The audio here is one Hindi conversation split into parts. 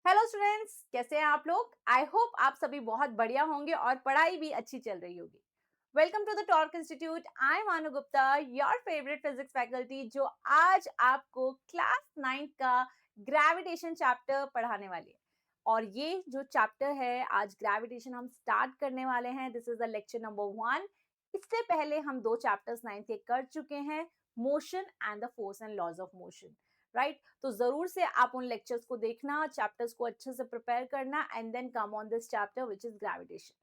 हेलो स्टूडेंट्स, कैसे हैं आप लोग। आई होप आप सभी बहुत बढ़िया होंगे और पढ़ाई भी अच्छी चल रही होगी। Welcome to the Torque Institute. I am Anu Gupta, your favourite physics faculty, जो आज आपको क्लास 9 का ग्रेविटेशन चैप्टर पढ़ाने वाली है। और ये जो चैप्टर है, आज ग्रेविटेशन हम स्टार्ट करने वाले हैं। This is the lecture number 1। इससे पहले हम दो चैप्टर्स 9 के कर चुके हैं, motion and the force and laws of motion. Right, तो जरूर से आप उन लेक्चर्स को देखना, चैप्टर्स को अच्छे से प्रिपेयर करना and then come on this chapter which is gravitation.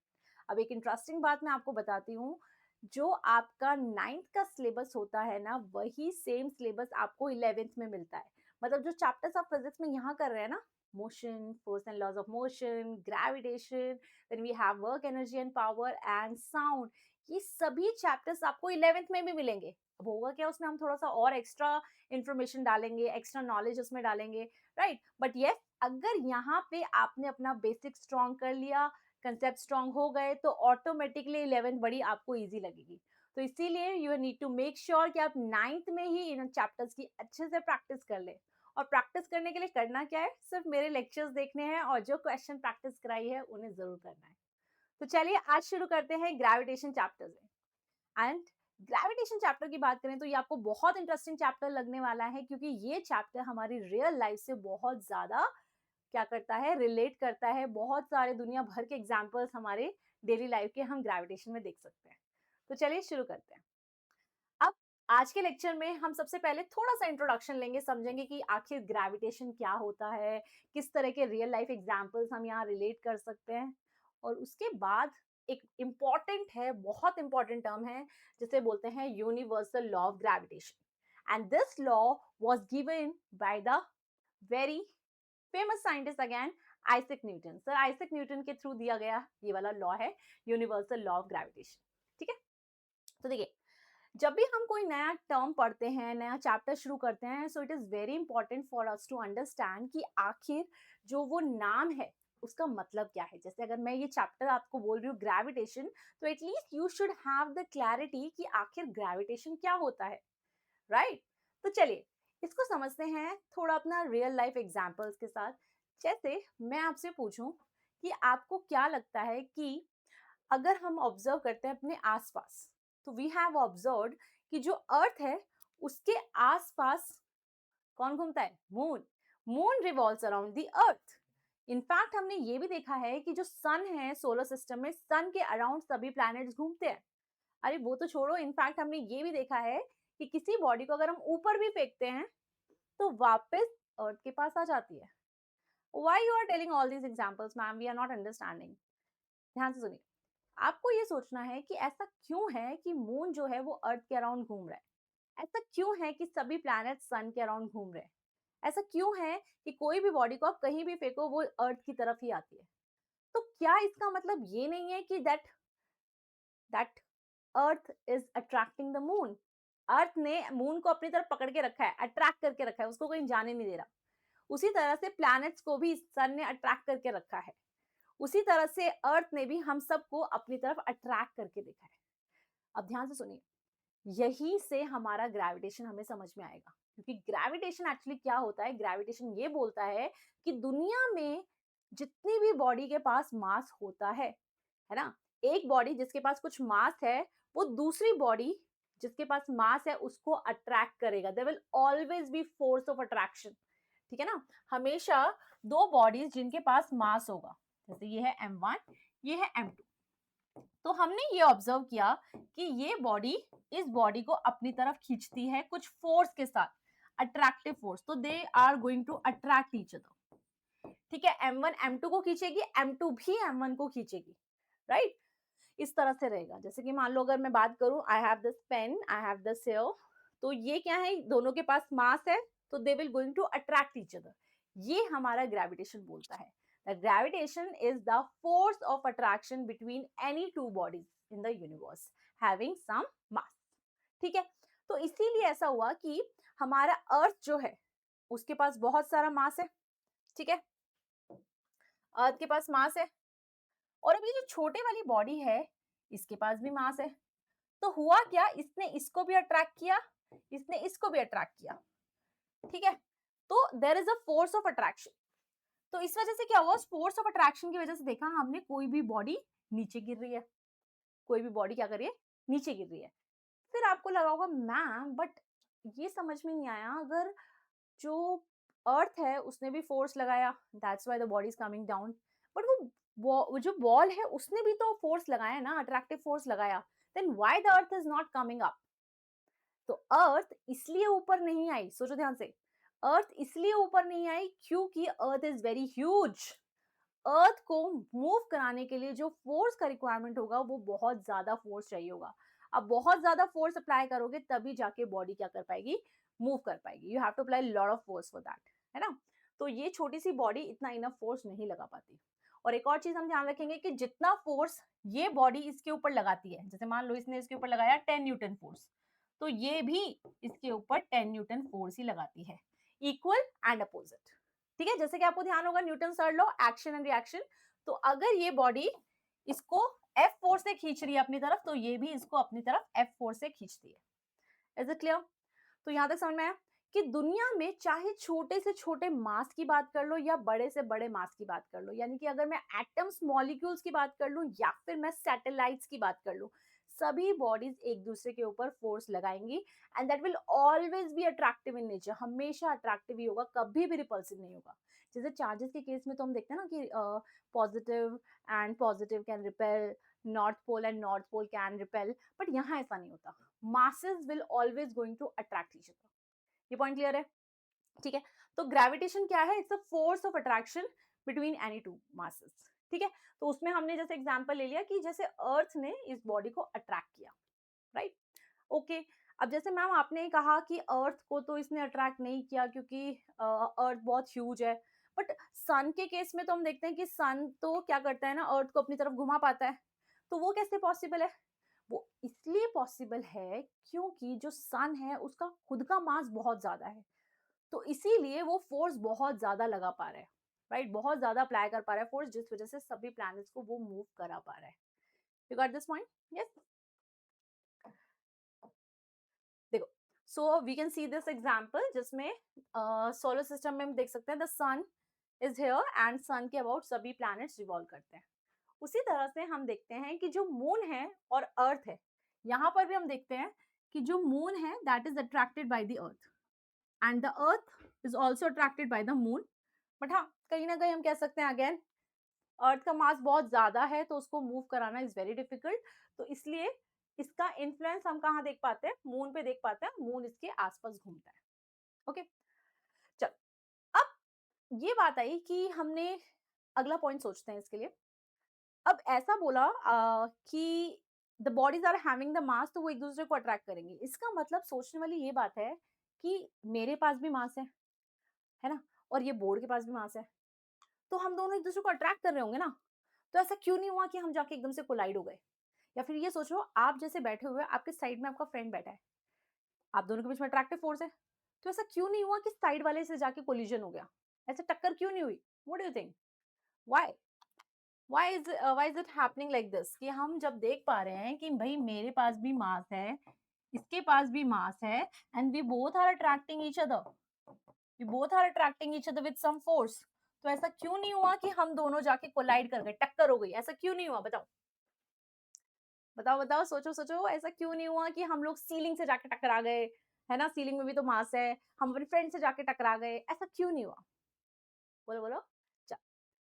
अब एक इंटरेस्टिंग बात मैं आपको बताती हूँ, जो आपका 9th का सिलेबस होता है ना, वही सेम सिलेबस आपको 11th में मिलता है। मतलब जो चैप्टर्स आप फिजिक्स में यहाँ कर रहे हैं ना, motion, force and laws of motion, gravitation, then we have work, energy and power and sound, ये सभी चैप्टर्स आपको 11th में भी मिलेंगे। अब होगा क्या, उसमें हम थोड़ा सा और एक्स्ट्रा इंफॉर्मेशन डालेंगे, एक्स्ट्रा नॉलेज उसमें डालेंगे। राइट, बट यस, अगर यहाँ पे आपने अपना बेसिक स्ट्रॉन्ग कर लिया, कंसेप्ट स्ट्रॉन्ग हो गए, तो ऑटोमेटिकली 11th बड़ी आपको इजी लगेगी। तो इसीलिए you need to make sure कि आप 9th में ही इन चैप्टर्स की अच्छे से प्रैक्टिस कर ले। और प्रैक्टिस करने के लिए करना क्या है, सिर्फ मेरे लेक्चर्स देखने हैं और जो क्वेश्चन प्रैक्टिस कराई है उन्हें जरूर करना है। तो चलिए आज शुरू करते हैं ग्रेविटेशन चैप्टर से। एंड ग्रेविटेशन चैप्टर की बात करें तो ये आपको बहुत इंटरेस्टिंग चैप्टर लगने वाला है, क्योंकि ये चैप्टर हमारी रियल लाइफ से बहुत ज्यादा क्या करता है, रिलेट करता है। बहुत सारे दुनिया भर के एग्जाम्पल्स हमारे डेली लाइफ के हम ग्रेविटेशन में देख सकते हैं। तो चलिए शुरू करते हैं। अब आज के लेक्चर में हम सबसे पहले थोड़ा सा इंट्रोडक्शन लेंगे, समझेंगे कि आखिर ग्रेविटेशन क्या होता है, किस तरह के रियल लाइफ एग्जाम्पल्स हम यहाँ रिलेट कर सकते हैं। और उसके बाद एक इम्पॉर्टेंट है, बहुत इंपॉर्टेंट टर्म है, जिसे बोलते हैं universal law of gravitation. And this law was given by the very famous scientist again, Isaac Newton. Sir Isaac Newton के थ्रू दिया गया ये वाला लॉ है, यूनिवर्सल लॉ ऑफ ग्रेविटेशन। ठीक है, तो देखिए, जब भी हम कोई नया टर्म पढ़ते हैं, नया चैप्टर शुरू करते हैं, so it is very important for us to understand कि आखिर जो वो नाम है उसका मतलब क्या है। जैसे अगर मैं ये चैप्टर आपको बोल रही हूँ ग्रेविटेशन, तो at least you should have the clarity कि आखिर ग्रेविटेशन क्या होता है। राइट, तो चलिए इसको समझते हैं थोड़ा अपना रियल लाइफ एग्जांपल्स के साथ। जैसे मैं आपसे पूछूं कि आपको क्या लगता है कि अगर हम ऑब्जर्व करते हैं अपने आसपास, तो वी हैव ऑब्जर्व्ड कि जो अर्थ है उसके आसपास कौन घूमता है, moon. Moon revolves around the earth. In fact हमने ये भी देखा है कि जो सन है सोलर सिस्टम में, सन के अराउंड सभी प्लैनेट्स घूमते हैं। अरे वो तो छोड़ो, इनफैक्ट हमने ये भी देखा है कि किसी बॉडी को अगर हम ऊपर भी फेंकते हैं तो वापस अर्थ के पास आ जाती है। Why you are telling all these examples ma'am, we are not understanding. ध्यान से सुनिए, आपको ये सोचना है कि ऐसा क्यों है कि मून जो है वो अर्थ के अराउंड घूम रहा है। ऐसा क्यों है कि सभी प्लैनेट सन के अराउंड घूम रहे हैं। ऐसा क्यों है कि कोई भी बॉडी को आप कहीं भी फेंको वो अर्थ की तरफ ही आती है। तो क्या इसका मतलब ये नहीं है कि that earth is attracting the moon. Earth ने मून को अपनी तरफ पकड़ के रखा है, अट्रैक्ट करके रखा है, उसको कहीं जाने नहीं दे रहा। उसी तरह से प्लैनेट्स को भी सन ने अट्रैक्ट करके रखा है। उसी तरह से अर्थ ने भी हम सबको अपनी तरफ अट्रैक्ट करके देखा है। अब ध्यान से सुनिए, यही से हमारा ग्रेविटेशन हमें समझ में आएगा। क्योंकि ग्रेविटेशन एक्चुअली क्या होता है, ग्रेविटेशन ये बोलता है कि दुनिया में जितनी भी बॉडी के पास मास होता है ना, एक बॉडी जिसके पास कुछ मास है, वो दूसरी बॉडी जिसके पास मास है उसको अट्रैक्ट करेगा। There will always be force of attraction. ठीक है ना, हमेशा दो बॉडीज जिनके पास मास होगा, जैसे ये है m1, ये है m2। तो हमने ये ऑब्जर्व किया कि ये बॉडी इस बॉडी को अपनी तरफ खींचती है कुछ फोर्स के साथ, अट्रैक्टिव फोर्स। तो they are going to attract each other. ठीक है, m1 m2 को खींचेगी, m2 भी m1 को खींचेगी। राइट, इस तरह से रहेगा। जैसे कि मान लो अगर मैं बात करूं, I have this pen, I have this hair, तो ये क्या है, दोनों के पास मास है, तो they will going to attract each other. ये हमारा ग्रेविटेशन बोलता है। That gravitation is the force of attraction between any two bodies in the universe having some mass. ठीक है, तो इसीलिए ऐसा हुआ कि हमारा अर्थ जो है उसके पास बहुत सारा मास है। ठीक है, अर्थ के पास मास है, और अभी जो छोटे वाली बॉडी है इसके पास भी मास है। तो हुआ क्या, इसने इसको भी अट्रैक्ट किया, इसने इसको भी अट्रैक्ट किया। ठीक है, तो there is a force of attraction. तो इस वजह से क्या हुआ, फोर्स ऑफ अट्रैक्शन की वजह से देखा हमने कोई भी बॉडी नीचे गिर रही है, कोई भी बॉडी क्या कर रही है, नीचे गिर रही है। फिर आपको लगा होगा मैम बट ये समझ में नहीं आया, अगर जो अर्थ है उसने भी फोर्स लगाया, that's why the body is coming down, but वो जो बॉल है उसने भी तो फोर्स लगाया ना, अट्रैक्टिव फोर्स लगाया, then why the earth is not coming up. तो अर्थ इसलिए ऊपर नहीं आई, सोचो ध्यान से, अर्थ इसलिए ऊपर नहीं आई क्योंकि अर्थ इज वेरी ह्यूज। अर्थ को मूव कराने के लिए जो फोर्स का रिक्वायरमेंट होगा वो बहुत ज्यादा फोर्स चाहिए होगा। अब बहुत ज्यादा फोर्स अप्लाई करोगे तभी जाके बॉडी क्या कर पाएगी, मूव कर पाएगी। You have to apply lot of force for that, है ना। तो ये छोटी सी बॉडी इतना इनफ फोर्स नहीं लगा पाती। और एक और चीज हम ध्यान रखेंगे कि जितना फोर्स ये बॉडी इसके ऊपर लगाती है, जैसे मान लो इसने इसके ऊपर लगाया 10 न्यूटन फोर्स, तो ये भी इसके ऊपर 10 न्यूटन फोर्स ही लगाती है, इक्वल एंड अपोजिट। ठीक है, जैसे कि आपको ध्यान होगा Newton third law, action and reaction. तो अगर ये बॉडी इसको F फोर्स से खींच रही है अपनी तरफ, तो ये भी इसको अपनी तरफ F फोर्स से खींचती है। Is it clear? तो यहां तक समझ में आया कि दुनिया में चाहे छोटे से छोटे मास की बात कर लो या बड़े से बड़े मास की बात कर लो, यानी कि अगर मैं एटम्स मॉलिक्यूल्स की बात कर लूं या फिर मैं सैटेलाइट्स की बात कर लूं, सभी बॉडीज एक दूसरे के ऊपर फोर्स लगाएंगी and that will always be attractive in nature, हमेशा अट्रैक्टिव ही होगा, कभी भी रिपल्सिव नहीं होगा। जैसे चार्जेस के केस में तो हम देखते हैं ना कि positive and positive can repel, north pole and north pole can repel, but यहाँ ऐसा नहीं होता। masses will always going to attract each other। ये पॉइंट क्लियर है? ठीक है, तो ग्रेविटेशन क्या है, it's a force of attraction between any to masses. ठीक है, तो उसमें हमने जैसे एग्जांपल ले लिया कि जैसे अर्थ ने इस बॉडी को अट्रैक्ट किया, राइट। ओके, अब जैसे मैम आपने कहा कि अर्थ को तो इसने अट्रैक्ट नहीं किया क्योंकि अर्थ बहुत ह्यूज है, बट सन के केस में तो हम देखते हैं कि सन तो क्या करता है ना, अर्थ को अपनी तरफ घुमा पाता है, तो वो कैसे पॉसिबल है? वो इसलिए पॉसिबल है क्योंकि जो सन है उसका खुद का मास बहुत ज्यादा है, तो इसीलिए वो फोर्स बहुत ज्यादा लगा पा रहा है, राइट, बहुत ज्यादा अप्लाई कर पा रहा है फोर्स, जिस वजह से सभी प्लैनेट्स को वो मूव करा पा रहा है। You got this point? Yes. देखो, so we can see this example जिसमें सोलर सिस्टम में हम देख सकते हैं the sun is here and sun के अबाउट सभी प्लैनेट्स रिवॉल्व करते हैं। उसी तरह से हम देखते हैं कि जो मून है और अर्थ है, यहाँ पर भी हम देखते हैं कि जो मून है that is attracted by the earth and the earth is also attracted by the moon. But हाँ, कहीं ना कहीं हम कह सकते हैं अगेन अर्थ का मास बहुत ज्यादा है तो उसको मूव कराना इज वेरी डिफिकल्ट, तो इसलिए इसका इन्फ्लुएंस हम कहाँ देख पाते हैं, मून पे देख पाते हैं, मून इसके आसपास घूमता है। ओके, चल, अब ये बात आई कि हमने अगला पॉइंट सोचते हैं इसके लिए। अब ऐसा बोला कि the bodies are having the mass, तो वो एक दूसरे को अट्रैक्ट करेंगे, इसका मतलब सोचने वाली ये बात है कि मेरे पास भी मास है ना, और ये बोर्ड के पास भी मास है, तो हम दोनों एक दूसरे को अट्रैक्ट कर रहे होंगे ना। तो ऐसा क्यों नहीं हुआ कि हम जाके एकदम से कोलाइड हो गए? या फिर ये सोचो, आप जैसे बैठे हुए आपके साइड में आपका फ्रेंड बैठा है, आप दोनों के बीच में अट्रैक्टिव फोर्स है, तो ऐसा क्यों नहीं हुआ कि साइड वाले से जाके कोलिजन हो गया? ऐसे टक्कर क्यों नहीं हुई? What do you think, why? Why is it happening like this कि हम जब देख पा रहे हैं कि भाई मेरे पास भी मास है, इसके पास भी मास है, and we both are attracting each other, we both are attracting each other with some force, तो ऐसा क्यों नहीं हुआ कि हम दोनों जाके कोलाइड कर गए, टक्कर हो गई? ऐसा क्यों नहीं हुआ? बताओ बताओ बताओ, सोचो सोचो, ऐसा क्यों नहीं हुआ कि हम लोग सीलिंग से जाके टकरा गए? है ना, सीलिंग में भी तो मास है, हम अपने फ्रेंड से जाके टकरा गए, ऐसा क्यों नहीं हुआ? बोलो बोलो। चल,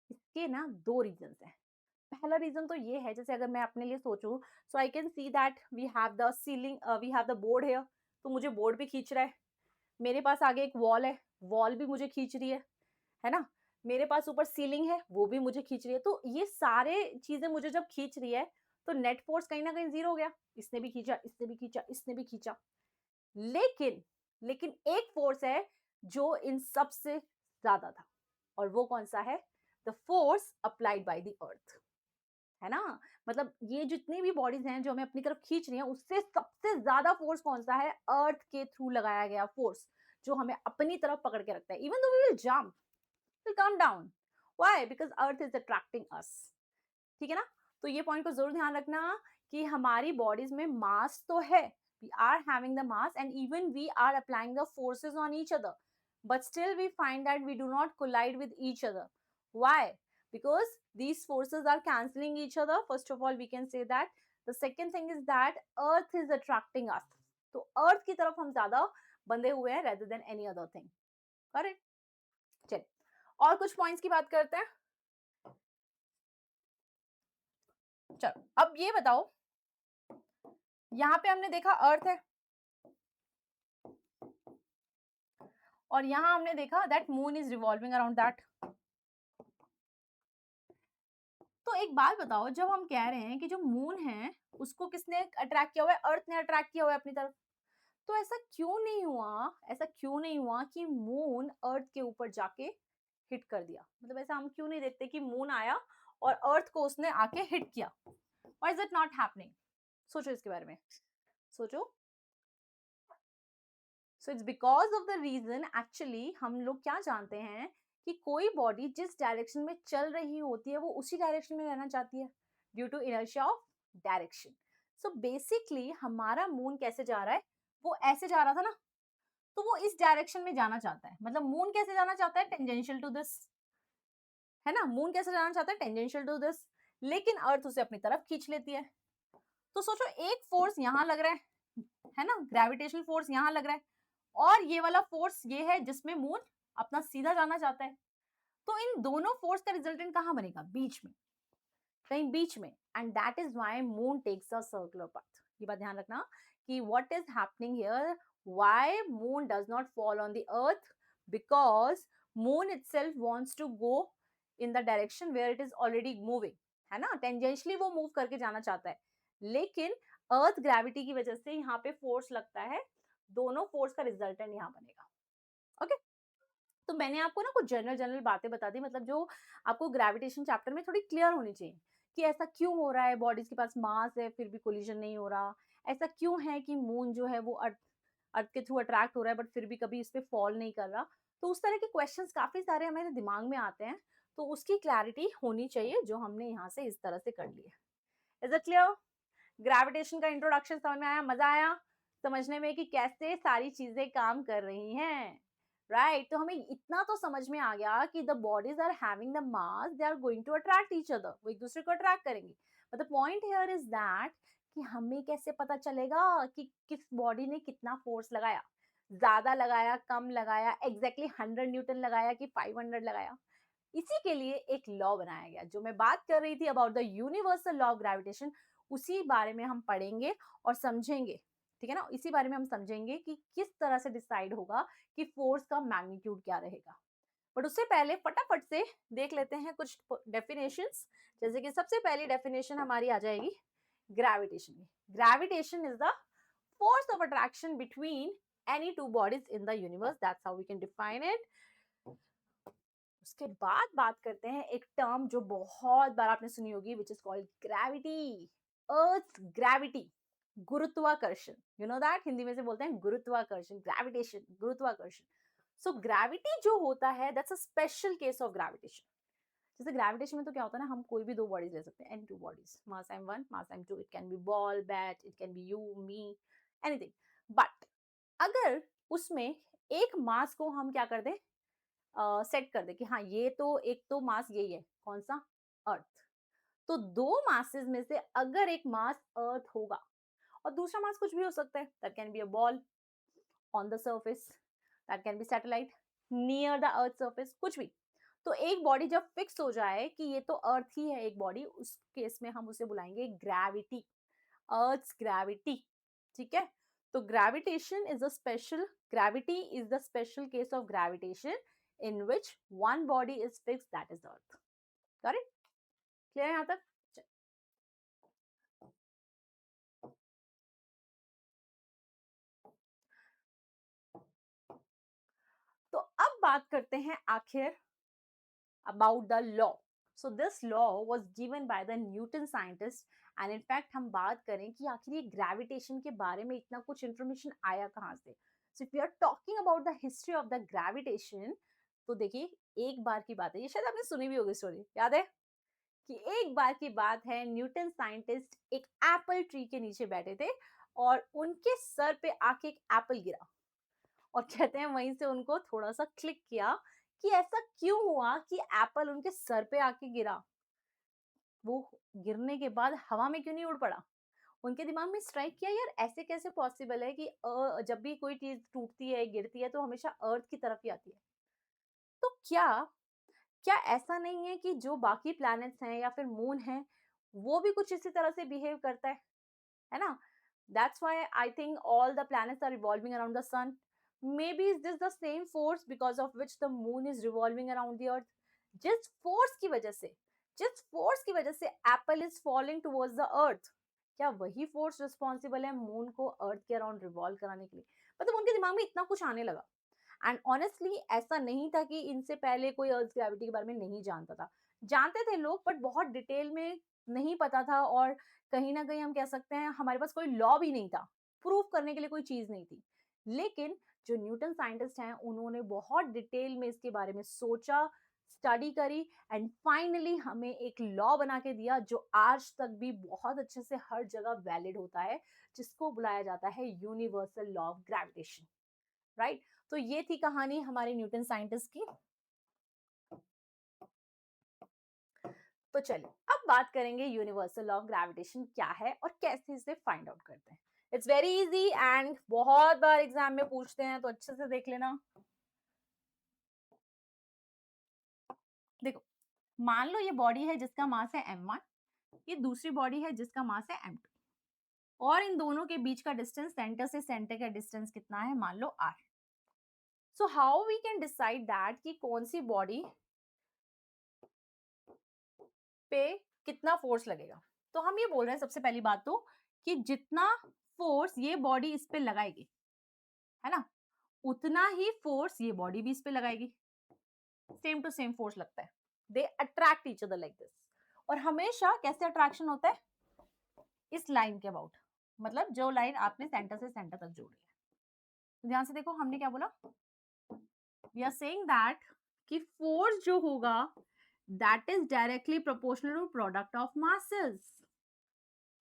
इसके ना दो रीजन है। पहला रीजन तो ये है, जैसे अगर मैं अपने लिए सोचूं, so I can see that we have the ceiling, we have the board here, तो मुझे बोर्ड भी खींच रहा है, मेरे पास आगे एक वॉल है, वॉल भी मुझे खींच रही है ना, मेरे पास ऊपर सीलिंग है, वो भी मुझे खींच रही है, तो ये सारे चीजें मुझे जब खींच रही है तो नेट फोर्स कहीं ना कहीं जीरो हो गया, इसने भी खींचा, इसने भी खींचा, इसने भी खींचा। लेकिन लेकिन एक फोर्स है जो इन सब से ज्यादा था, और वो कौन सा है? The force applied by the earth, है ना। मतलब ये जितनी भी बॉडीज हैं जो हमें अपनी तरफ खींच रही हैं, उससे सबसे ज्यादा फोर्स कौन सा है? अर्थ के थ्रू लगाया गया फोर्स, जो हमें अपनी तरफ पकड़ के रखता है। Even though we will jump, will come down, why? Because earth is attracting us. ठीक है ना, तो ये पॉइंट को जरूर ध्यान रखना कि हमारी बॉडीज में मास तो है, we are having the mass and even we are applying the forces on each other, but still we find that we do not collide with each other, Why? Because these forces are cancelling each other. First of all, we can say that. The second thing is that Earth is attracting us. तो Earth की तरफ हम ज्यादा बंधे हुए हैं rather than any other thing. Correct? चलिए और कुछ पॉइंट्स की बात करते हैं. चलो अब ये बताओ, यहाँ पे हमने देखा अर्थ है और यहाँ हमने देखा that moon is revolving around that. तो एक बात बताओ, जब हम कह रहे हैं कि जो मून है उसको किसने अट्रैक्ट किया हुआ है, अर्थ ने अट्रैक्ट किया हुआ है अपनी तरफ, तो ऐसा क्यों नहीं हुआ कि मून अर्थ के ऊपर जाके हिट कर दिया. मतलब ऐसा हम क्यों नहीं देखते कि मून आया और अर्थ को उसने आके हिट किया. Why is it not happening? सोचो इसके बारे में, सोचो. So it's because of the reason, actually हम लोग क्या जानते हैं कि कोई बॉडी जिस डायरेक्शन में चल रही होती है वो उसी डायरेक्शन में रहना चाहती है due to inertia of direction. So basically हमारा मून कैसे जा रहा है, वो ऐसे जा रहा था ना, तो वो इस डायरेक्शन में जाना चाहता है. मतलब मून कैसे जाना चाहता है, टेंजेंशियल टू दिस, है ना. मून कैसे जाना चाहता है, टेंजेंशियल टू दिस, लेकिन अर्थ उसे अपनी तरफ खींच लेती है. तो सोचो एक फोर्स यहाँ लग रहा है ना, ग्रेविटेशनल फोर्स यहाँ लग रहा है, और ये वाला फोर्स ये है जिसमें मून अपना सीधा जाना चाहता है. तो इन दोनों फोर्स का रिजल्टेंट कहाँ बनेगा, बीच में, कहीं बीच में. And that is why moon takes a circular path. ये बात ध्यान रखना कि what is happening here, why moon does not fall on the earth, because moon itself wants to go in the direction where it is already moving, है ना. टेंजेंशियली वो मूव करके जाना चाहता है, लेकिन अर्थ ग्रेविटी की वजह से यहाँ पे फोर्स लगता है, दोनों फोर्स का रिजल्टेंट यहाँ बनेगा. Okay okay? तो मैंने आपको ना कुछ जनरल जनरल बातें बता दी, मतलब जो आपको ग्रेविटेशन चैप्टर में थोड़ी क्लियर होनी चाहिए कि ऐसा क्यों हो रहा है, बॉडीज के पास मास है फिर भी कोलिजन नहीं हो रहा, ऐसा क्यों है कि मून जो है वो अर्थ अर्थ के थ्रू अट्रैक्ट हो रहा है बट फिर भी कभी इस पे फॉल नहीं कर रहा. तो उस तरह के क्वेश्चंस काफी सारे हमारे दिमाग में आते हैं, तो उसकी क्लैरिटी होनी चाहिए जो हमने यहाँ से इस तरह से कर ली है. Is it clear? ग्रेविटेशन का इंट्रोडक्शन समझ में आया, मजा आया समझने में कि कैसे सारी चीजें काम कर रही हैं, राइट. तो हमें इतना तो समझ में आ गया कि the bodies are having the mass, they are going to attract each other, वो एक दूसरे को अट्रैक्ट करेंगे. But the point here is that कि हमें कैसे पता चलेगा कि किस बॉडी ने कितना फोर्स लगाया, ज्यादा लगाया, कम लगाया, एग्जैक्टली 100 न्यूटन लगाया कि 500 लगाया. इसी के लिए एक लॉ बनाया गया, जो मैं बात कर रही थी about the universal law of gravitation, उसी बारे में हम पढ़ेंगे और समझेंगे. ठीक है ना, इसी बारे में हम समझेंगे कि किस तरह से डिसाइड होगा कि फोर्स का मैग्नीट्यूड क्या रहेगा. बट उससे पहले फटाफट से देख लेते हैं कुछ डेफिनेशंस. जैसे कि सबसे पहली डेफिनेशन हमारी आ जाएगी ग्रेविटेशन की. Gravitation is the force of attraction between any two bodies in the universe. That's how we can define it. उसके बाद बात करते हैं एक टर्म जो बहुत बार आपने सुनी होगी, which is called gravity. Earth gravity, गुरुत्वाकर्षण. यू नो दैट, हिंदी में से बोलते हैं गुरुत्वाकर्षण, ग्रेविटेशन, गुरुत्वाकर्षण. सो ग्रेविटी जो होता है that's a special case of gravitation. जैसे ग्रेविटेशन में तो क्या होता है ना, हम कोई भी दो बॉडीज ले सकते हैं, any two bodies, mass m1, mass m2, it can be ball, bat, it can be you, me, anything. But अगर उसमें एक मास को हम क्या कर दें, सेट कर दे कि हाँ ये तो एक तो मास यही है, कौन सा, अर्थ. तो दो मासेस में से अगर एक मास अर्थ होगा और दूसरा मास कुछ भी हो सकता है, that can be a ball on the surface, that can be satellite near the earth surface, कुछ भी. तो एक बॉडी जब फिक्स हो जाए कि ये तो अर्थ ही है एक बॉडी, उस केस में हम उसे बुलाएंगे ग्रेविटी, अर्थ ग्रेविटी. ठीक है. तो gravitation is a special, gravity is the special case of gravitation in which one body is fixed, that is the earth. Got it? Clear यहाँ तक? तो अब बात करते हैं आखिर about the law. So this law was given by the Newton scientist, and in fact हम बात करें कि आखिर ये ग्रेविटेशन के बारे में इतना कुछ इंफॉर्मेशन आया कहाँ से. So if we are talking about the history of the gravitation, तो देखिए एक बार की बात है, ये शायद आपने सुनी भी होगी स्टोरी, याद है कि एक बार की बात है, न्यूटन साइंटिस्ट एक एप्पल ट्री के नीचे बैठे थे और उनके सर पे आके एक एप्पल गिरा और कहते हैं वहीं से उनको थोड़ा सा क्लिक किया कि ऐसा क्यों हुआ कि एप्पल उनके सर पे आके गिरा, वो गिरने के बाद हवा में क्यों नहीं उड़ पड़ा? उनके दिमाग में स्ट्राइक किया, यार ऐसे कैसे पॉसिबल है कि जब भी कोई चीज टूटती है, गिरती है, तो हमेशा अर्थ की तरफ ही आती है। तो क्या क्या ऐसा नहीं है कि जो बाकी प्लैनेट्स हैं या फिर मून है, वो भी कुछ इसी तरह से बिहेव करता है ना? That's why I think all the planets are revolving around the sun. Maybe is this the same force because of which the moon is revolving around the earth? जिस फोर्स की वजह से जिस फोर्स की वजह से Apple is falling towards the earth, क्या वही फोर्स रिस्पॉन्सिबल है मून को अर्थ के अराउंड रिवॉल्व कराने के लिए? मतलब उनके दिमाग में इतना कुछ आने लगा। एंड ऑनेस्टली ऐसा नहीं था कि इनसे पहले कोई अर्थ ग्रेविटी के बारे में नहीं जानता था। जानते थे लोग, बट बहुत डिटेल में नहीं पता था, और कहीं ना कहीं हम कह सकते हैं हमारे पास कोई लॉ भी नहीं था, प्रूफ करने के लिए कोई चीज नहीं थी। लेकिन जो न्यूटन साइंटिस्ट हैं, उन्होंने बहुत डिटेल में इसके बारे में सोचा, स्टडी करी, एंड फाइनली हमें एक लॉ बना के दिया जो आज तक भी बहुत अच्छे से हर जगह वैलिड होता है, जिसको बुलाया जाता है universal law of gravitation. Right? तो ये थी कहानी हमारे न्यूटन साइंटिस्ट की। तो चलिए अब बात करेंगे यूनिवर्सल लॉ ऑफ ग्रेविटेशन क्या है और कैसे इसे फाइंड आउट करते हैं। इट्स वेरी इजी एंड बहुत बार एग्जाम में पूछते हैं, तो अच्छे से देख लेना। देखो, मान लो ये बॉडी है जिसका मास है m1, ये दूसरी बॉडी है जिसका मास है m2, और इन दोनों के बीच का डिस्टेंस, सेंटर से सेंटर का डिस्टेंस कितना है, मान लो r। So how we can decide that कि कौन सी बॉडी पे कितना फोर्स लगेगा? तो हम ये बोल रहे हैं सबसे पहली बात तो कि जितना फोर्स ये बॉडी इस पे लगाएगी, है ना, उतना ही फोर्स ये बॉडी भी इस पे लगाएगी। सेम टू सेम फोर्स लगता है। They attract each other like this. और हमेशा कैसे अट्रैक्शन होता है? इस लाइन के अबाउट, मतलब जो लाइन आपने सेंटर से सेंटर तक जोड़ी है। तो ध्यान से देखो, हमने क्या बोला? वी आर सेइंग दैट कि फोर्स जो होगा that is directly proportional to product of masses,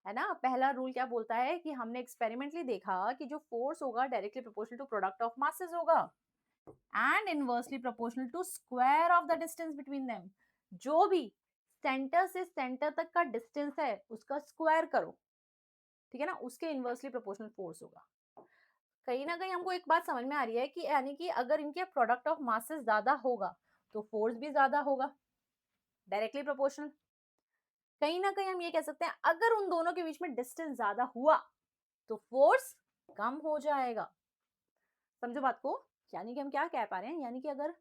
है ना। पहला रूल क्या बोलता है कि हमने एक्सपेरिमेंटली देखा कि जो फोर्स होगा directly proportional to product of masses होगा, and inversely proportional to square of the distance between them. जो भी सेंटर से सेंटर तक का डिस्टेंस है उसका स्क्वायर करो, ठीक है ना, उसके इनवर्सली प्रोपोर्शनल फोर्स होगा। कहीं ना कहीं हमको एक बात समझ में आ रही है कि यानी कि अगर इनके प्रोडक्ट ऑफ मासेस ज्यादा होगा तो फोर्स भी ज्यादा होगा, डायरेक्टली प्रोपोर्शनल। कहीं ना कहीं हम ये कह सकते हैं अगर उन दोनों के बीच में डिस्टेंस ज्यादा हुआ तो फोर्स कम हो जाएगा। समझो बात को? यानी कि हम क्या कह पा रहे हैं, यानी कि अगर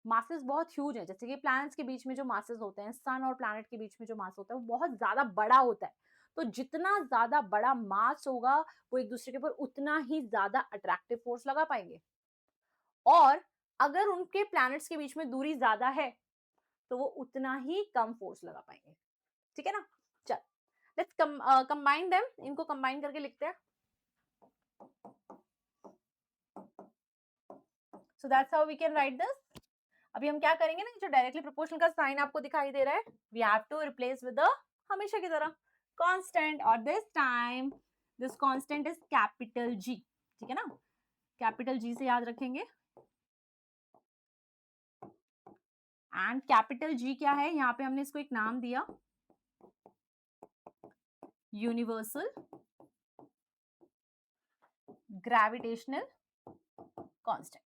मासेस बहुत ह्यूज है, जैसे कि प्लैनेट्स के बीच में जो मासेस होते हैं, सन और प्लैनेट के बीच में जो मास होता है वो बहुत ज्यादा बड़ा होता है, तो जितना ज्यादा बड़ा मास होगा वो एक दूसरे के ऊपर उतना ही ज्यादा अट्रैक्टिव फोर्स लगा पाएंगे। और अगर उनके प्लैनेट्स के बीच में दूरी ज्यादा है तो वो उतना ही कम फोर्स लगा पाएंगे। ठीक है ना? चल, लेट्स कंबाइन देम, इनको कंबाइन करके लिखते हैं। So that's how we can write this. अभी हम क्या करेंगे ना, जो डायरेक्टली प्रोपोर्शनल का साइन आपको दिखाई दे रहा है, we have to replace with the हमेशा की तरह कांस्टेंट, और this time this constant is capital G. ठीक है ना, कैपिटल जी से याद रखेंगे। एंड कैपिटल जी क्या है, यहाँ पे हमने इसको एक नाम दिया, यूनिवर्सल ग्रेविटेशनल कांस्टेंट।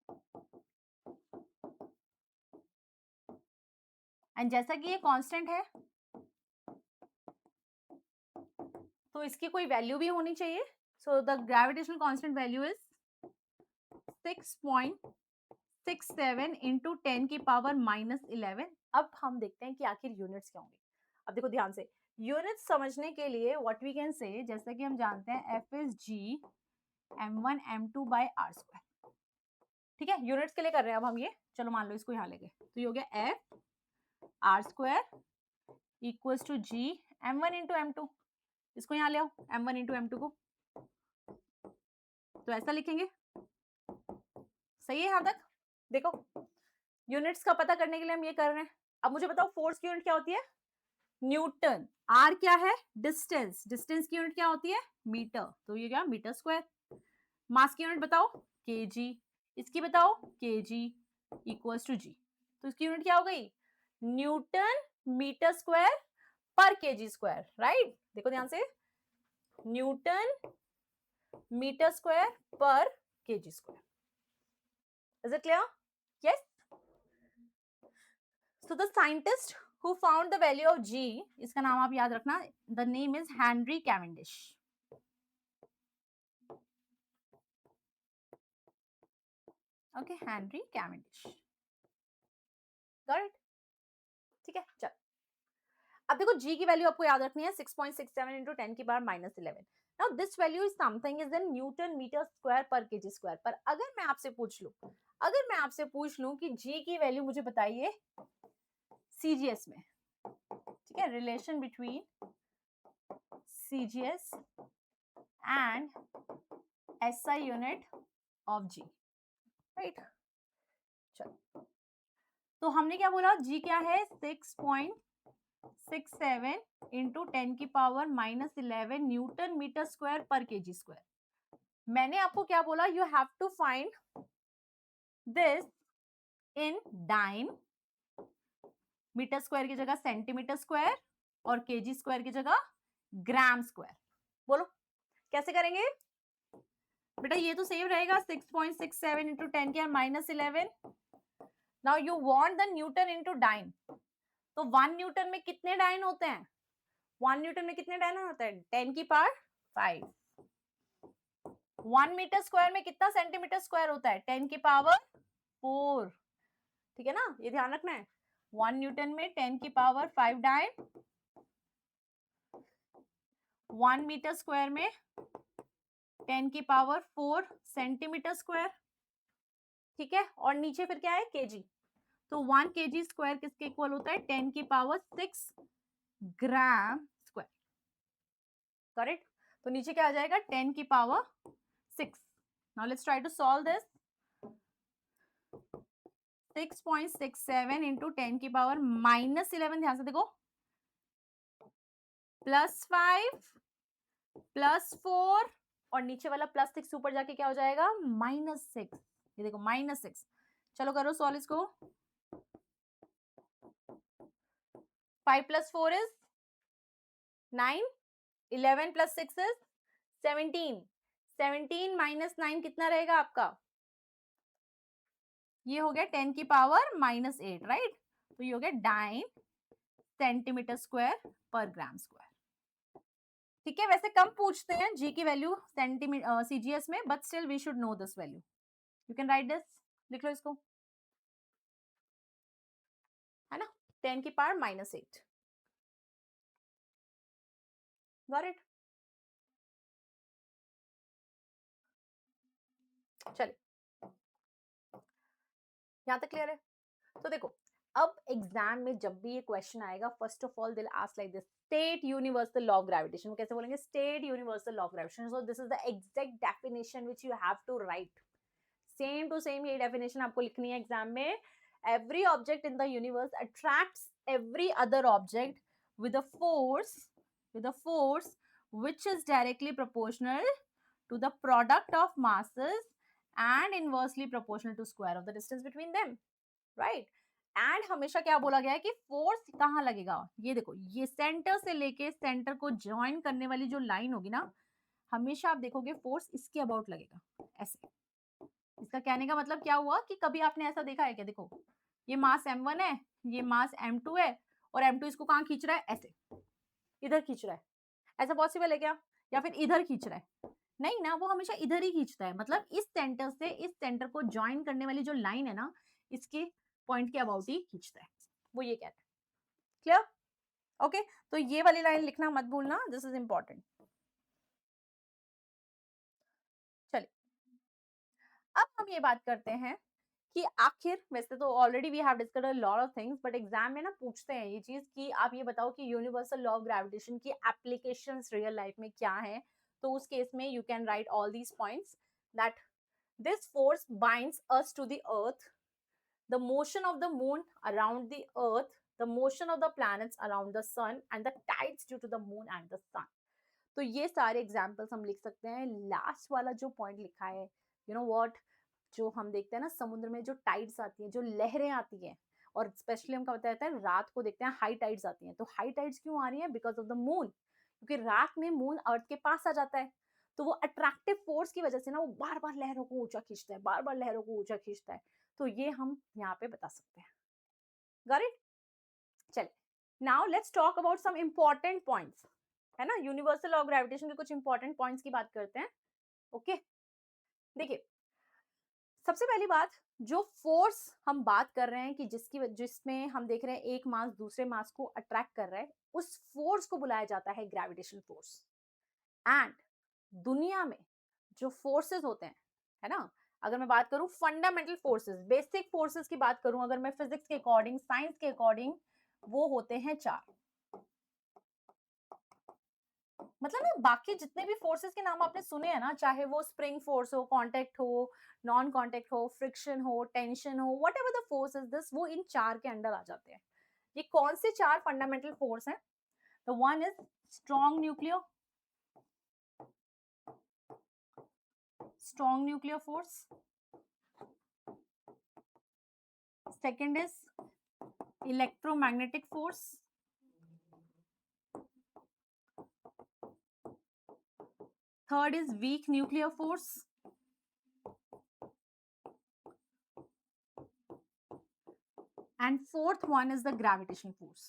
एंड जैसा कि ये कांस्टेंट है तो इसकी कोई वैल्यू भी होनी चाहिए। So the gravitational constant value is 6.67 into 10 की पावर -11। अब हम देखते हैं कि आखिर यूनिट्स क्या होंगे। अब देखो ध्यान से, यूनिट्स समझने के लिए व्हाट वी कैन से, जैसा कि हम जानते हैं F is G m1 m2 by r square. ठीक है, यूनिट्स के लिए कर रहे हैं अब हम ये। चलो मान लो इसको यहाँ ले गए, तो ये हो गया F r square equals to G m1 into m2। इसको यहाँ ले आओ, m1 इंटू m2 को, तो ऐसा लिखेंगे। सही है यहाँ तक? देखो, यूनिट्स का पता करने के लिए हम ये कर रहे हैं। अब मुझे बताओ फोर्स की यूनिट क्या होती है? न्यूटन। आर क्या है? डिस्टेंस। डिस्टेंस की यूनिट क्या होती है? मीटर। तो ये क्या, मीटर स्क्वायर। मास की यूनिट बताओ? केजी। इसकी बताओ? केजी इक्वल्स टू जी। तो इसकी यूनिट क्या हो गई, न्यूटन मीटर स्क्वायर पर केजी स्क्वायर, राइट। देखो ध्यान से, न्यूटन मीटर स्क्वायर पर KG square. Is it clear? Yes. So the scientist who found the value of g, इसका नाम आप याद रखना, the name is Henry Cavendish. Okay, Henry Cavendish. Got it? ठीक है, चल। अब देखो g की वैल्यू आपको याद रखनी है 6.67 into 10 की power -11. Now this value is something is in Newton meter square per kg square. पर अगर मैं आपसे पूछ लूं कि g की वैल्यू मुझे बताइए CGS में, ठीक है, relation between CGS and SI unit of G, right. चलो, तो हमने क्या बोला, G क्या है, 6.67 इंटू 10 की पावर -11 न्यूटन मीटर स्क्वायर पर केजी स्क्वायर। मैंने आपको क्या बोला, you have to find this in dyne, metre square की जगह सेंटीमीटर स्क्वायर और केजी स्क्वायर की जगह ग्राम स्क्वायर। बोलो कैसे करेंगे बेटा, ये तो सेम रहेगा 6.67 इंटू 10 की -11। Now you want the newton into dyne, तो 1 न्यूटन में कितने डाइन होते हैं, 1 न्यूटन में कितने डाइन होते हैं, 10 की पावर 5। 1 मीटर स्क्वायर में कितना सेंटीमीटर स्क्वायर होता है, 10 की पावर 4। ठीक है ना, ये ध्यान रखना है, 1 न्यूटन में 10 की पावर 5 डाइन, 1 मीटर स्क्वायर में 10 की पावर 4 सेंटीमीटर स्क्वायर। ठीक है, और नीचे फिर क्या है, केजी, तो 1 केजी स्क्वायर किसके इक्वल होता है, 10 की पावर 6 ग्राम स्क्वायर, करेक्ट। तो नीचे क्या आ जाएगा, 10 की power 6। Now let's try to solve this. 6.67 into 10 की पावर -11, ध्यान से देखो, +5 +4 और नीचे वाला +6 ऊपर जाके क्या हो जाएगा, -6। ये देखो -6। चलो करो सॉल्व इसको। 5 + 4 is 9, 11 + 6 is 17, 17 - 9 कितना रहेगा आपका, ये हो गया 10 की पावर -8, राइट। तो ये हो गया 9 सेंटीमीटर स्क्वायर पर ग्राम स्क्वायर। ठीक है, वैसे कम पूछते हैं जी की वैल्यू सेंटीमीटर सीजीएस में, but still we should know this value. You can write this, लिख लो इसको, है ना, 10 की पावर -8। Got it? चलिए, यहाँ तक क्लियर है। तो देखो, अब एग्जाम में जब भी ये क्वेश्चन आएगा, first of all they'll ask like this, state universal law of gravitation. कैसे बोलेंगे, state universal law of gravitation. So this is the exact definition which you have to write, same to same ये डेफिनेशन आपको लिखनी है एग्जाम में। Every object in the universe attracts every other object with a force which is directly proportional to the product of masses and inversely proportional to square of the distance between them, right? And हमेशा क्या बोला गया है कि फोर्स कहाँ लगेगा, ये देखो, ये सेंटर से लेके सेंटर को ज्वाइन करने वाली जो लाइन होगी ना, हमेशा आप देखोगे फोर्स इसके अबाउट लगेगा, ऐसे। इसका कहने का मतलब क्या हुआ कि कभी आपने ऐसा देखा है क्या, देखो ये मास m1 है, ये मास m2 है, और m2 इसको कहाँ खींच रहा है, ऐसे इधर खींच रहा है, ऐसा पॉसिबल है क्या, या फिर इधर खींच रहा है, नहीं ना, वो हमेशा इधर ही खींचता है। मतलब इस सेंटर से इस सेंटर को ज्वाइन करने वाली जो लाइन है ना, इसके पॉइंट के अबाउट ही खींचता है, वो ये कहता है। क्लियर? ओके, तो ये वाली लाइन लिखना मत भूलना, दिस इज इंपॉर्टेंट। चलिए, अब हम ये बात करते हैं कि आखिर, वैसे तो already we have discussed a lot of things, but exam में ना पूछते हैं ये चीज कि आप ये बताओ कि यूनिवर्सल लॉ ऑफ ग्रेविटेशन की एप्लीकेशंस रियल लाइफ में क्या है। तो उस केस में you can write all these points, that this force binds us to the earth, the motion of the moon around the earth, the motion of the planets around the sun, and the tides due to the moon and the sun. तो ये सारे एग्जाम्पल्स हम लिख सकते हैं। लास्ट वाला जो पॉइंट लिखा है, यू नो व्हाट, जो हम देखते हैं ना समुद्र में जो टाइड्स आती है, जो लहरें आती हैं, और स्पेशली हम क्या बताते हैं, रात को देखते हैं हाई टाइड्स आती हैं। तो हाई टाइड्स क्यों आ रही हैं? बिकॉज ऑफ द मून, क्योंकि रात में मून अर्थ के पास आ जाता है। तो वो अट्रैक्टिव फोर्स की वजह से ना वो बार बार लहरों को ऊंचा खींचता है, बार बार लहरों को ऊंचा खींचता है। तो ये हम यहाँ पे बता सकते हैं। Got it? चलिए, now let's talk about some important points, है ना, यूनिवर्सल लॉ ऑफ ग्रेविटेशन के कुछ इंपॉर्टेंट पॉइंट्स की बात करते हैं। ओके, देखिए, सबसे पहली बात, जो फोर्स हम बात कर रहे हैं कि जिसमें हम देख रहे हैं एक मास दूसरे मास को अट्रैक्ट कर रहा है, उस फोर्स को बुलाया जाता है ग्रेविटेशन फोर्स। एंड दुनिया में जो फोर्सेस होते हैं, है ना, अगर मैं बात करूं फंडामेंटल फोर्सेस, बेसिक फोर्सेस की बात करूं, अगर मैं फिजिक्स के अकॉर्डिंग, साइंस के अकॉर्डिंग, वो होते हैं 4। मतलब ना बाकी जितने भी फोर्सेस के नाम आपने सुने हैं ना, चाहे वो स्प्रिंग फोर्स हो, कांटेक्ट हो, नॉन कांटेक्ट हो, फ्रिक्शन हो, टेंशन हो, whatever the force is this, वो इन 4 के अंडर आ जाते हैं। ये कौन से 4 फंडामेंटल फोर्स हैं? The one is strong nuclear force, second is electromagnetic force, third is weak nuclear force, and fourth one is the gravitation force.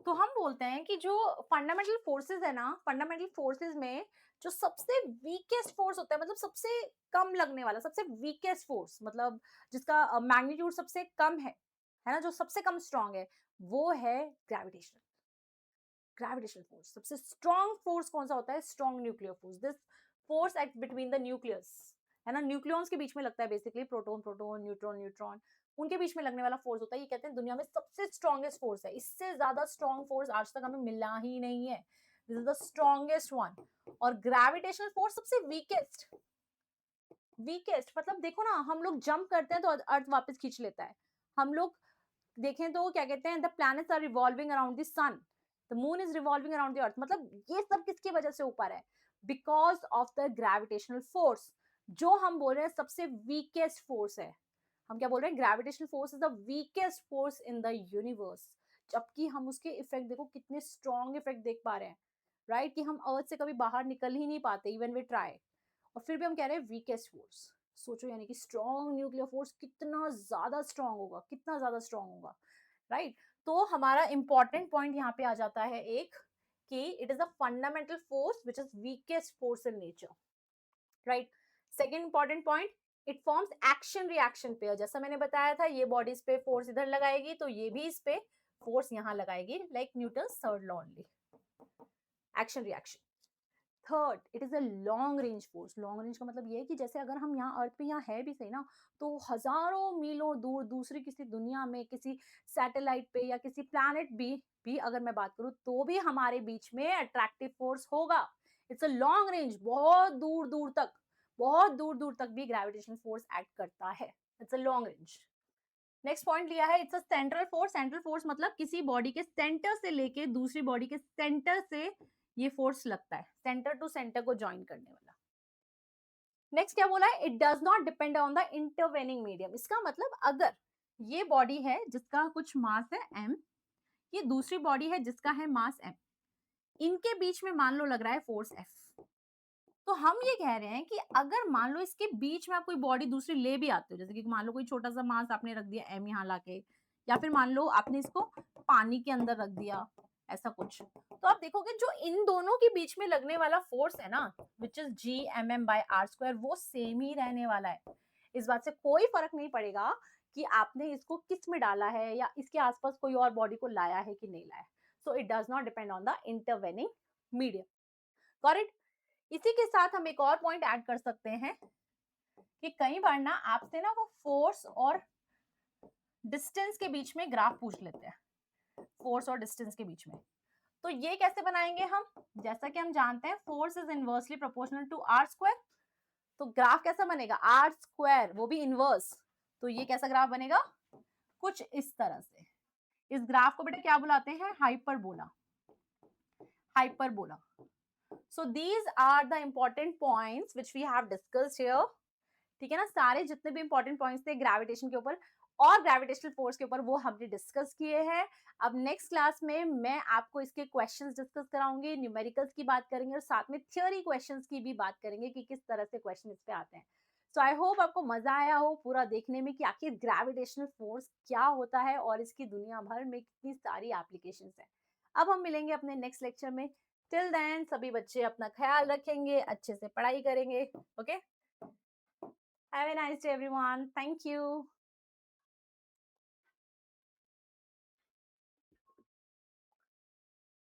तो हम बोलते हैं कि जो फंडामेंटल फोर्सेस है ना, फंडामेंटल फोर्सेस में जो सबसे वीकेस्ट फोर्स होता है, मतलब सबसे कम लगने वाला, सबसे वीकेस्ट फोर्स, मतलब जिसका मैग्नीट्यूड सबसे कम है ना, जो सबसे कम स्ट्रांग है, वो है ग्रेविटेशन। ग्रेविटेशन फोर्स सबसे स्ट्रॉन्ग फोर्स कौन सा होता है? Strong nuclear force. This force act between the nucleus, है ना, न्यूक्लियॉन्स के बीच में लगता है, basically proton proton, neutron neutron, उनके बीच में लगने वाला फोर्स होता है। ये कहते हैं दुनिया में सबसे स्ट्रॉन्गेस्ट फोर्स है, इससे ज्यादा स्ट्रॉन्ग फोर्स आज तक हमें मिला ही नहीं है। This is the strongest one. और ग्रेविटेशनल फोर्स सबसे वीकेस्ट। वीकेस्ट मतलब देखो ना, हम लोग जंप करते हैं तो अर्थ वापस खींच लेता है। हम लोग देखें तो क्या कहते हैं, the planets are revolving around the sun, the moon is revolving around the earth. मतलब ये सब किसकी वजह से ऊपर है? Because of the gravitational force, जो हम बोल रहे हैं सबसे वीकेस्ट फोर्स है। हम क्या बोल रहे हैं? Gravitational force is the weakest force in the universe. जबकि हम उसके इफेक्ट देखो, कितने स्ट्रॉन्ग इफेक्ट देख पा रहे हैं, राइट, कि हम अर्थ से कभी बाहर निकल ही नहीं पाते, इवन वी ट्राई, और फिर भी हम कह रहे हैं वीकेस्ट फोर्स। सोचो, यानी कि स्ट्रॉन्ग न्यूक्लियर फोर्स कितना ज्यादा स्ट्रॉन्ग होगा, कितना ज्यादा स्ट्रॉन्ग होगा, राइट। तो हमारा इंपॉर्टेंट पॉइंट यहाँ पे आ जाता है एक, कि it is a fundamental force which is weakest force in nature, right. Second important point, it forms action reaction pair. जैसा मैंने बताया था, ये बॉडी इस पे फोर्स इधर लगाएगी, तो ये भी इस पे फोर्स यहाँ लगाएगी, like Newton third law only, action reaction. Third, it is a long range force. Long range का मतलब ये है कि जैसे अगर हम यहाँ अर्थ पे यहाँ है भी सही ना, तो हजारों मीलों दूर दूसरी किसी दुनिया में, किसी सैटेलाइट पे या किसी प्लैनेट भी अगर मैं बात करूँ, तो भी हमारे बीच में अट्रैक्टिव फोर्स होगा। इट्स अ लॉन्ग रेंज, बहुत दूर दूर तक, बहुत दूर दूर तक भी ग्रेविटेशन फोर्स एक्ट करता है। It's a long range. Next point लिया है, it's a central force. Central force मतलब किसी बॉडी के सेंटर से लेके दूसरी बॉडी के सेंटर से ये फोर्स लगता है, सेंटर टू सेंटर को ज्वाइन करने वाला। नेक्स्ट क्या बोला है? It does not depend on the intervening medium. इसका मतलब अगर ये बॉडी है जिसका कुछ मास है m, ये दूसरी बॉडी है जिसका है मास m, इनके बीच में मान लो लग रहा है फोर्स F, तो हम ये कह रहे हैं कि अगर मान लो इसके बीच में आप कोई बॉडी दूसरी ले भी आते हो, जैसे कि मान लो कोई छोटा सा मास आपने रख दिया m यहाँ लाके, या फिर मान लो आपने इसको पानी के अंदर रख दिया, ऐसा कुछ, तो आप देखोगे जो इन दोनों के बीच में लगने वाला फोर्स है ना, विच इज G/m/r², वो सेम ही रहने वाला है। इस बात से कोई फर्क नहीं पड़ेगा कि आपने इसको किस में डाला है या इसके आसपास कोई और बॉडी को लाया है कि नहीं लाया। So it does not depend on the intervening medium. Got it? इसी के साथ हम एक और पॉइंट ऐड कर सकते हैं कि कई बार ना आपसे ना वो फोर्स और डिस्टेंस के बीच में ग्राफ पूछ लेते हैं, फोर्स और डिस्टेंस के बीच में। तो ये कैसे बनाएंगे हम? जैसा कि हम जानते हैं force is inversely proportional to r square, तो ग्राफ कैसा बनेगा? आर स्क्वायर, वो भी इनवर्स। तो ये कैसा ग्राफ बनेगा? कुछ इस तरह से। इस ग्राफ को बेटा क्या बुलाते हैं? Hyperbola. Hyperbola. So these are the important points which we have discussed here. ठीक है ना, सारे जितने भी इंपॉर्टेंट पॉइंट्स थे ग्रेविटेशन के ऊपर और ग्रेविटेशनल फोर्स के ऊपर वो हमने डिस्कस किए हैं. अब नेक्स्ट क्लास में मैं आपको इसके क्वेश्चंस डिस्कस कराऊंगी, न्यूमेरिकल्स की बात करेंगे और साथ में थ्योरी क्वेश्चंस की भी बात करेंगे कि किस तरह से क्वेश्चन इस पे आते हैं. सो आई होप आपको मजा आया हो पूरा देखने में कि आखिर ग्रेविटेशनल फोर्स क्या होता है और इसकी दुनिया भर में कितनी सारी एप्लीकेशंस हैं. अब हम मिलेंगे अपने नेक्स्ट लेक्चर में. टिल देन सभी बच्चे अपना ख्याल रखेंगे, अच्छे से पढ़ाई करेंगे. Okay, have a nice day everyone. Thank you.